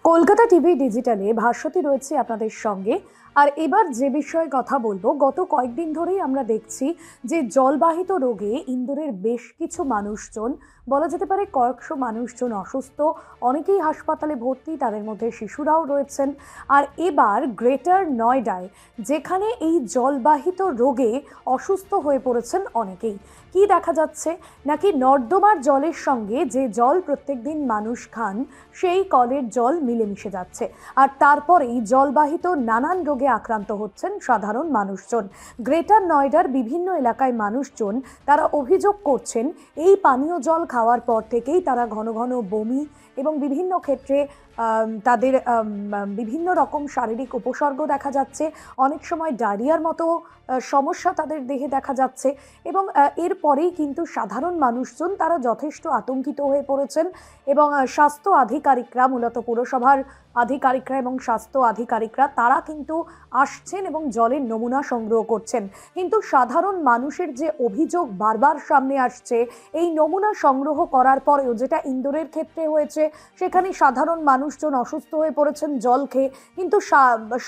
Kolkata TV ডিজিটালে Bhaswati রয়েছে আপনাদের সঙ্গে। আর এবার যে বিষয়ে কথা বলবো, গত কয়েকদিন ধরেই আমরা দেখছি যে জলবাহিত রোগে ইন্দোরের বেশ কিছু মানুষজন, বলা যেতে পারে কয়েকশো মানুষজন অসুস্থ, অনেকেই হাসপাতালে ভর্তি, তাদের মধ্যে শিশুরাও রয়েছেন। আর এবার গ্রেটার নয়ডায়, যেখানে এই জলবাহিত রোগে অসুস্থ হয়ে পড়েছেন অনেকেই, কি দেখা যাচ্ছে নাকি নর্দমার জলের সঙ্গে যে জল প্রত্যেকদিন মানুষ খান সেই কলের জল মিলেমিশে যাচ্ছে, আর তারপরেই জলবাহিত নানান রোগে আক্রান্ত হচ্ছেন সাধারণ মানুষজন। গ্রেটার নয়ডার বিভিন্ন এলাকায় মানুষজন তারা অভিযোগ করছেন এই পানীয় জল খাওয়ার পর থেকেই তারা ঘন ঘন বমি এবং বিভিন্ন ক্ষেত্রে তাদের বিভিন্ন রকম শারীরিক উপসর্গ দেখা যাচ্ছে। অনেক সময় ডায়রিয়ার মতো সমস্যা তাদের দেহে দেখা যাচ্ছে এবং এরপরেই কিন্তু সাধারণ মানুষজন তারা যথেষ্ট আতঙ্কিত হয়ে পড়েছেন এবং স্বাস্থ্য আধিকারিকরা, মূলত পুরসভার আধিকারিকরা এবং স্বাস্থ্য আধিকারিকরা তারা কিন্তু আসছেন এবং জলের নমুনা সংগ্রহ করছেন। কিন্তু সাধারণ মানুষের যে অভিযোগ বারবার সামনে আসছে, এই নমুনা সংগ্রহ করার পরেও, যেটা ইন্দোরের ক্ষেত্রে হয়েছে, সেখানে সাধারণ মানুষজন অসুস্থ হয়ে পড়েছেন জল খেয়ে, কিন্তু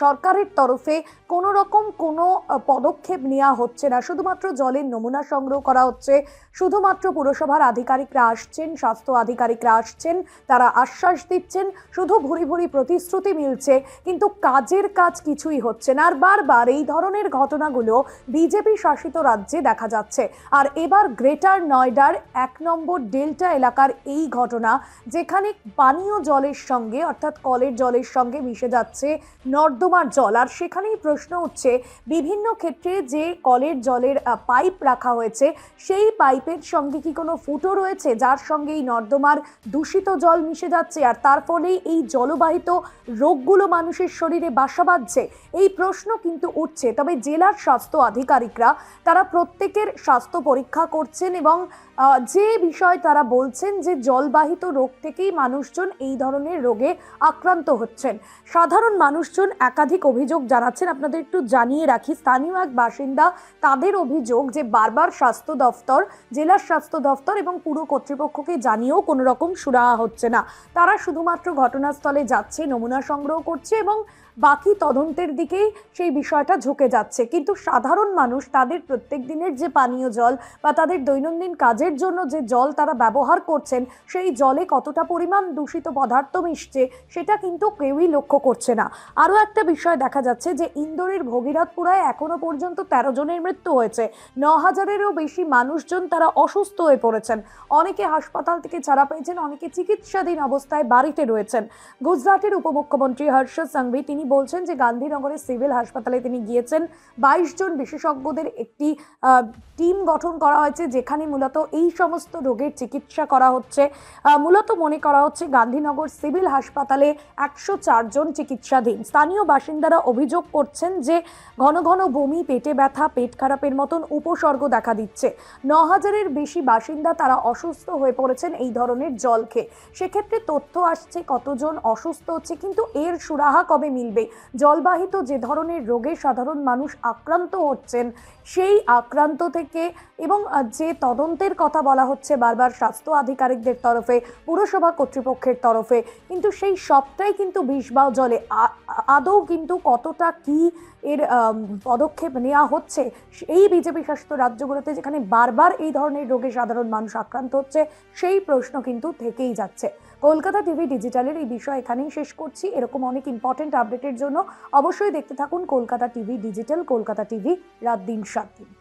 সরকারের তরফে কোনো রকম কোনো পদক্ষেপ নেওয়া হচ্ছে না। শুধুমাত্র জলের নমুনা সংগ্রহ করা হচ্ছে, শুধুমাত্র পুরসভার আধিকারিকরা আসছেন, স্বাস্থ্য আধিকারিকরা আসছেন, তারা আশ্বাস দিচ্ছেন, শুধু ভুরি ভুরি প্রতিশ্রুতি মিলছে, কিন্তু কাজের কাজ কিছুই হচ্ছে না। আর বারবার এই ধরনের ঘটনাগুলো বিজেপি শাসিত রাজ্যে দেখা যাচ্ছে। আর এবার গ্রেটার নয়ডার 1 নম্বর ডেল্টা এলাকার এই ঘটনা, যেখানে পানীয় জলের সঙ্গে, অর্থাৎ কলের জলের সঙ্গে মিশে যাচ্ছে নর্দমার জল। আর সেখানেই প্রশ্ন উঠছে, বিভিন্ন ক্ষেত্রে যে কলের জলের পাইপ রাখা হয়েছে, সেই পাইপের সঙ্গে কি কোনো ফুটো রয়েছে যার সঙ্গে এই নর্দমার দূষিত জল মিশে যাচ্ছে, আর তার ফলেই এই জলবাহিত রোগগুলো মানুষের শরীরে বাসা বাঁধছে? এই প্রশ্ন কিন্তু উঠছে। তবে জেলার স্বাস্থ্য আধিকারিকরা তারা প্রত্যেকের স্বাস্থ্য পরীক্ষা করছেন এবং যে বিষয় তারা বলছেন যে জলবাহিত রোগ থেকেই মানুষজন এই ধরনের রোগে আক্রান্ত হচ্ছেন। সাধারণ মানুষজন একাধিক অভিযোগ জানাচ্ছেন। আপনাদের একটু জানিয়ে রাখি, স্থানীয় এক বাসিন্দা, তাদের অভিযোগ যে বারবার স্বাস্থ্য দফতর, জেলার স্বাস্থ্য দফতর এবং পুর কর্তৃপক্ষকে জানিয়েও কোনো রকম সুরাহা হচ্ছে না। তারা শুধুমাত্র ঘটনাস্থলে যাচ্ছে, নমুনা সংগ্রহ করছে এবং বাকি তদন্তের দিকেই সেই বিষয়টা ঝুঁকে যাচ্ছে। কিন্তু সাধারণ মানুষ তাদের প্রত্যেক দিনের যে পানীয় জল বা তাদের দৈনন্দিন কাজের জন্য যে জল তারা ব্যবহার করছেন, সেই জলে কতটা পরিমাণ দূষিত পদার্থ মিশছে সেটা কিন্তু কেউই লক্ষ্য করছে না। আরও একটা বিষয় দেখা যাচ্ছে যে ইন্দোরের ভগীরথপুরায় এখনো পর্যন্ত 13 জনের মৃত্যু হয়েছে। 9,000-এরও বেশি মানুষজন তারা অসুস্থ হয়ে পড়েছেন। অনেকে হাসপাতাল থেকে ছাড়া পেয়েছেন, অনেকে চিকিৎসাধীন অবস্থায় বাড়িতে রয়েছেন। গুজরাটের উপমুখ্যমন্ত্রী হর্ষ সাংভি তিনি বলছেন যে গান্ধীনগরের সিভিল হাসপাতালে তিনি গিয়েছেন। 22 জন বিশেষজ্ঞদের একটি টিম গঠন করা হয়েছে, যেখানে মূলত এই সমস্ত রোগের চিকিৎসা করা হচ্ছে। মূলত মনে করা হচ্ছে গান্ধীনগর সিভিল হাসপাতালে 104 জন চিকিৎসাধীন। স্থানীয় বাসিন্দারা অভিযোগ করছেন যে ঘন ঘন বমি, পেটে ব্যথা, পেট খারাপের মতন উপসর্গ দেখা দিচ্ছে। 9,000-এর বেশি বাসিন্দা তারা অসুস্থ হয়ে পড়েছেন এই ধরনের জল খেয়ে। সেক্ষেত্রে তথ্য আসছে কতজন অসুস্থ হচ্ছে, কিন্তু এর সুরাহা কবে মিলবে? জলবাহিত যে ধরনের রোগে সাধারণ মানুষ আক্রান্ত হচ্ছেন, সেই আক্রান্ত থেকে এবং যে তদন্তের কথা বলা হচ্ছে বারবার স্বাস্থ্য আধিকারিকদের তরফে, পুরসভা কর্তৃপক্ষের তরফে, কিন্তু সেই সবটাই কিন্তু বিষবাও জলে। আদৌ কিন্তু কতটা কি এর পদক্ষেপ নেওয়া হচ্ছে এই বিজেপি শাসিত রাজ্যগুলোতে, যেখানে বারবার এই ধরনের রোগে সাধারণ মানুষ আক্রান্ত হচ্ছে, সেই প্রশ্ন কিন্তু থেকেই যাচ্ছে। কলকাতা টিভি ডিজিটালের এই বিষয় এখানেই শেষ করছি। এরকম অনেক ইম্পর্টেন্ট আপডেটের জন্য অবশ্যই দেখতে থাকুন Kolkata TV digital, Kolkata TV, রাত দিন 7 দিন।